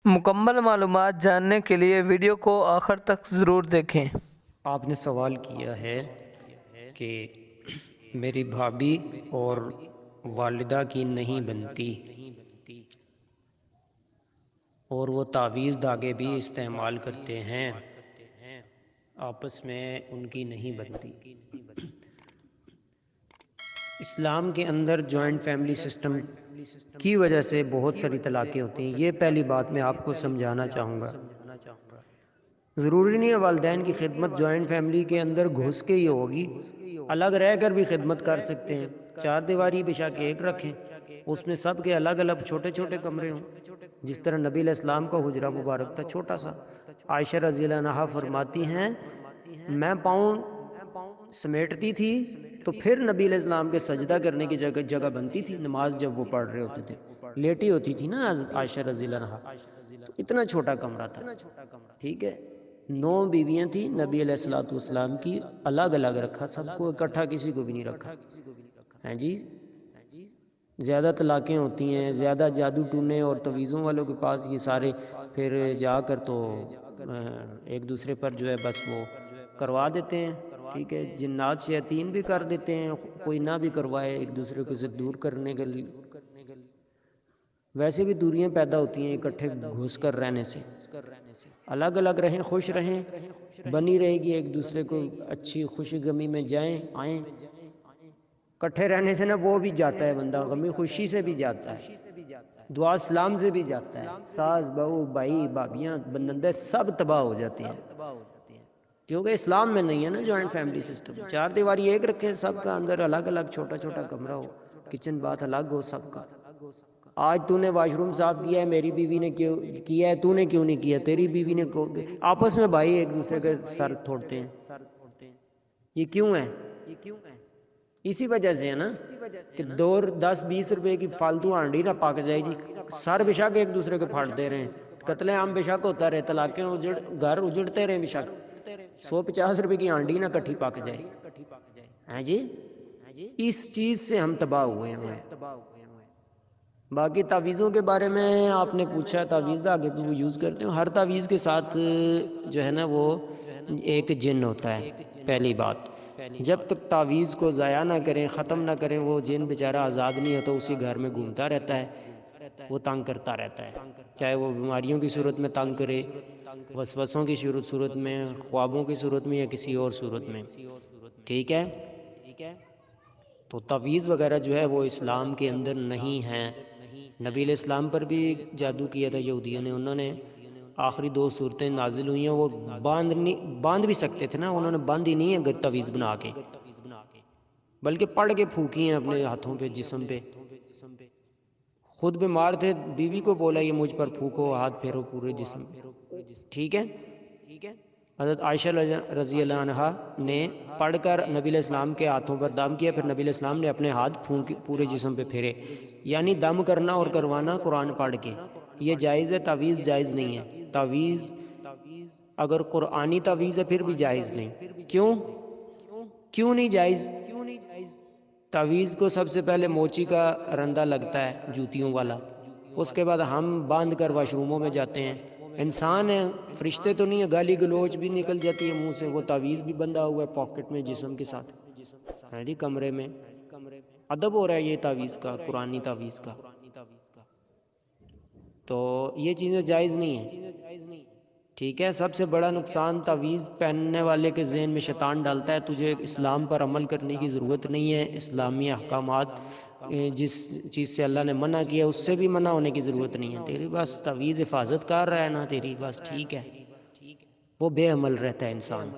مکمل معلومات جاننے کے لیے ویڈیو کو آخر تک ضرور دیکھیں۔ آپ نے سوال کیا ہے کہ میری بھابھی اور والدہ کی نہیں بنتی اور وہ تعویذ دھاگے بھی استعمال کرتے ہیں، آپس میں ان کی نہیں بنتی۔ اسلام کے اندر جوائنٹ فیملی سسٹم کی وجہ سے بہت ساری طلاقیں ہوتی ہیں۔ یہ پہلی بات میں آپ کو سمجھانا چاہوں گا۔ ضروری نہیں ہے والدین کی خدمت جوائنٹ فیملی کے اندر گھس کے ہی ہوگی، الگ رہ کر بھی خدمت کر سکتے ہیں۔ چار دیواری بچھا کے ایک رکھیں، اس میں سب کے الگ الگ چھوٹے چھوٹے کمرے ہوں، جس طرح نبی علیہ السلام کا حجرہ مبارک تھا چھوٹا سا۔ عائشہ رضی اللہ عنہا فرماتی ہیں میں پاؤں سمیٹتی تھی تو پھر نبی علیہ السلام کے سجدہ کرنے کی جگہ بنتی تھی، نماز جب وہ پڑھ رہے ہوتے تھے، لیٹی ہوتی تھی نا عائشہ رضی اللہ عنہا، تو اتنا چھوٹا کمرہ تھا۔ ٹھیک ہے، 9 بیویاں تھیں، نبی علیہ الصلوۃ والسلام کی الگ الگ رکھا، سب کو اکٹھا کسی کو بھی نہیں رکھا ہے جی۔ زیادہ طلاقیں ہوتی ہیں، زیادہ جادو ٹونے اور تویزوں والوں کے پاس یہ سارے پھر جا کر تو ایک دوسرے پر جو ہے بس وہ کروا دیتے ہیں۔ ٹھیک ہے، جنات شیاطین بھی کر دیتے ہیں، کوئی نہ بھی کروائے، ایک دوسرے کو سے دور کرنے کے لیے۔ ویسے بھی دوریاں پیدا ہوتی ہیں اکٹھے گھس کر رہنے سے۔ الگ الگ رہیں، خوش رہیں، بنی رہے گی، ایک دوسرے کو اچھی خوشی غمی میں جائیں آئیں۔ اکٹھے رہنے سے نا وہ بھی جاتا ہے بندہ، غمی خوشی سے بھی جاتا ہے، دعا سلام سے بھی جاتا ہے، ساس بہو بھائی بھابیاں بندے سب تباہ ہو جاتے ہیں، کیونکہ اسلام میں نہیں ہے نا جوائنٹ فیملی سسٹم۔ چار دیواری ایک رکھیں، سب کا اندر الگ الگ چھوٹا چھوٹا کمرہ ہو، کچن باتھ الگ ہو سب کا۔ آج تو نے واش روم صاف کیا ہے، میری بیوی نے کیوں کیا ہے، تو نے کیوں نہیں کیا، تیری بیوی نے آپس میں بھائی ایک دوسرے کے سر توڑتے ہیں۔ یہ کیوں ہے؟ اسی وجہ سے ہے نا کہ 10-20 روپے کی فالتو ہانڈی نہ پاک جائے جی، سر بے شک ایک دوسرے کے پھاڑتے رہیں، قتل عام بے شک ہوتا رہے، طلاقیں گھر اجڑتے رہیں بے شک، 150 روپے کی ہانڈی نہ کٹھی پاک جائے ہیں جی۔ اس چیز سے ہم تباہ ہوئے ہیں۔ باقی تعویذوں کے بارے میں آپ نے پوچھا، تعویذ دھاگے بھی وہ یوز کرتے ہیں، ہر تعویذ کے ساتھ جو ہے نا وہ ایک جن ہوتا ہے۔ پہلی بات، جب تک تعویذ کو ضائع نہ کریں، ختم نہ کریں، وہ جن بیچارہ آزاد نہیں ہوتا، اسی گھر میں گھومتا رہتا ہے، وہ تنگ کرتا رہتا ہے، چاہے وہ بیماریوں کی صورت میں تنگ کرے، وسوسوں کی صورت میں، خوابوں کی صورت میں، یا کسی اور صورت میں۔ ٹھیک ہے، تو تعویذ وغیرہ جو ہے وہ اسلام کے اندر نہیں ہے۔ نبی علیہ السلام پر بھی جادو کیا تھا یہودیوں نے، انہوں نے آخری 2 صورتیں نازل ہوئی ہیں، وہ باندھ بھی سکتے تھے نا، انہوں نے باندھ ہی نہیں ہے تعویذ بنا کے، بلکہ پڑھ کے پھونکی ہیں اپنے ہاتھوں پہ، جسم پہ۔ خود بیمار تھے، بیوی کو بولا یہ مجھ پر پھونکو، ہاتھ پھیرو پورے جسم پہ۔ ٹھیک ہے، حضرت عائشہ رضی اللہ عنہا نے پڑھ کر نبی علیہ السلام کے ہاتھوں پر دم کیا، پھر نبی علیہ السلام نے اپنے ہاتھ پورے جسم پہ پھیرے، یعنی دم کرنا اور کروانا قرآن پڑھ کے، یہ جائز ہے، تعویذ جائز نہیں ہے۔ تعویذ اگر قرآنی تعویذ ہے پھر بھی جائز نہیں۔ کیوں نہیں جائز؟ تعویذ کو سب سے پہلے موچی کا رندہ لگتا ہے، جوتیوں والا، اس کے بعد ہم باندھ کر واش روموں میں جاتے ہیں۔ انسان ہے، فرشتے تو نہیں ہے، گالی گلوچ بھی نکل جاتی ہے منہ سے، وہ تعویذ بھی بندھا ہوا ہے پاکٹ میں جسم کے ساتھ ہے جی، کمرے میں۔ ادب ہو رہا ہے یہ تعویذ کا، قرآنی تعویذ کا، تو یہ چیزیں جائز نہیں ہیں۔ ٹھیک ہے، سب سے بڑا نقصان تعویذ پہننے والے کے ذہن میں شیطان ڈالتا ہے، تجھے اسلام پر عمل کرنے کی ضرورت نہیں ہے، اسلامی احکامات جس چیز سے اللہ نے منع کیا اس سے بھی منع ہونے کی ضرورت نہیں ہے، تیری بس تعویذ حفاظت کر رہا ہے نا تیری، بس ٹھیک ہے، وہ بے عمل رہتا ہے انسان۔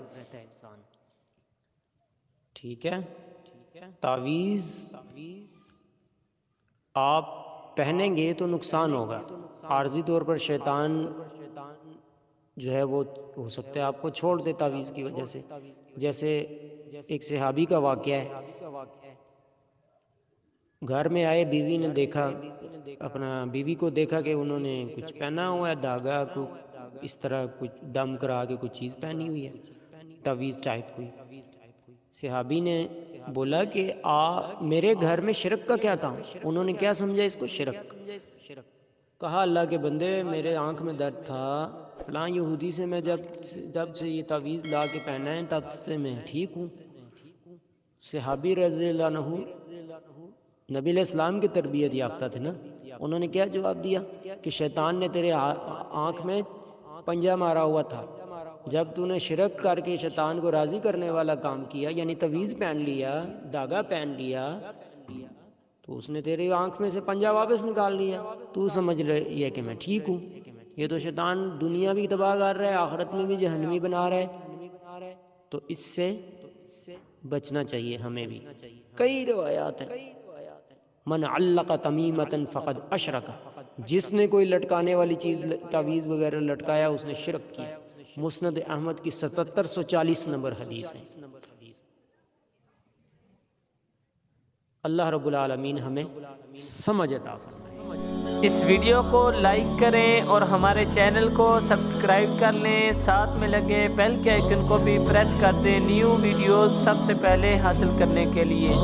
ٹھیک ہے، تعویذ آپ پہنیں گے تو نقصان ہوگا، عارضی طور پر شیطان جو ہے وہ ہو سکتا ہے آپ کو چھوڑ دے تعویذ کی وجہ سے۔ جیسے ایک صحابی کا واقعہ ہے، گھر میں آئے، بیوی نے دیکھا، اپنا بیوی کو دیکھا کہ انہوں نے کچھ پہنا ہوا ہے، دھاگا اس طرح کچھ دم کرا کے کچھ چیز پہنی ہوئی ہے، تعویذ ٹائپ کوئی۔ صحابی نے بولا کہ میرے گھر میں شرک کا کیا کام؟ انہوں نے کیا سمجھا اس کو؟ شرک۔ کہا اللہ کے بندے میرے آنکھ میں درد تھا، فلاں یہودی سے میں جب سے یہ تعویذ لا کے پہنا ہے تب سے میں ٹھیک ہوں۔ صحابی رضی اللہ عنہ نبی علیہ السلام کی تربیت یافتہ تھے نا، انہوں نے کیا جواب دیا کہ شیطان نے تیرے آنکھ میں پنجہ مارا ہوا تھا، جب تو نے شرک کر کے شیطان کو راضی کرنے والا کام کیا، یعنی تعویذ پہن لیا، دھاگا پہن لیا، تو اس نے تیری آنکھ میں سے پنجہ واپس نکال لیا، تو سمجھ رہی ہے کہ میں ٹھیک ہوں۔ یہ تو شیطان دنیا بھی تباہ کر رہا ہے، آخرت میں بھی جہنمی بنا رہا ہے، تو اس سے بچنا چاہیے ہمیں بھی۔ کئی روایات ہیں، من علق تمیمۃ فقد اشرک، جس نے کوئی لٹکانے والی چیز تعویذ وغیرہ لٹکایا اس نے شرک کیا۔ مسند احمد کی 7740 نمبر حدیث ہے۔ اللہ رب العالمین ہمیں سمجھ عطا فرمائے۔ اس ویڈیو کو لائک کریں اور ہمارے چینل کو سبسکرائب کر لیں، ساتھ میں لگے بیل کے آئیکن کو بھی پریس کر دیں نیو ویڈیوز سب سے پہلے حاصل کرنے کے لیے۔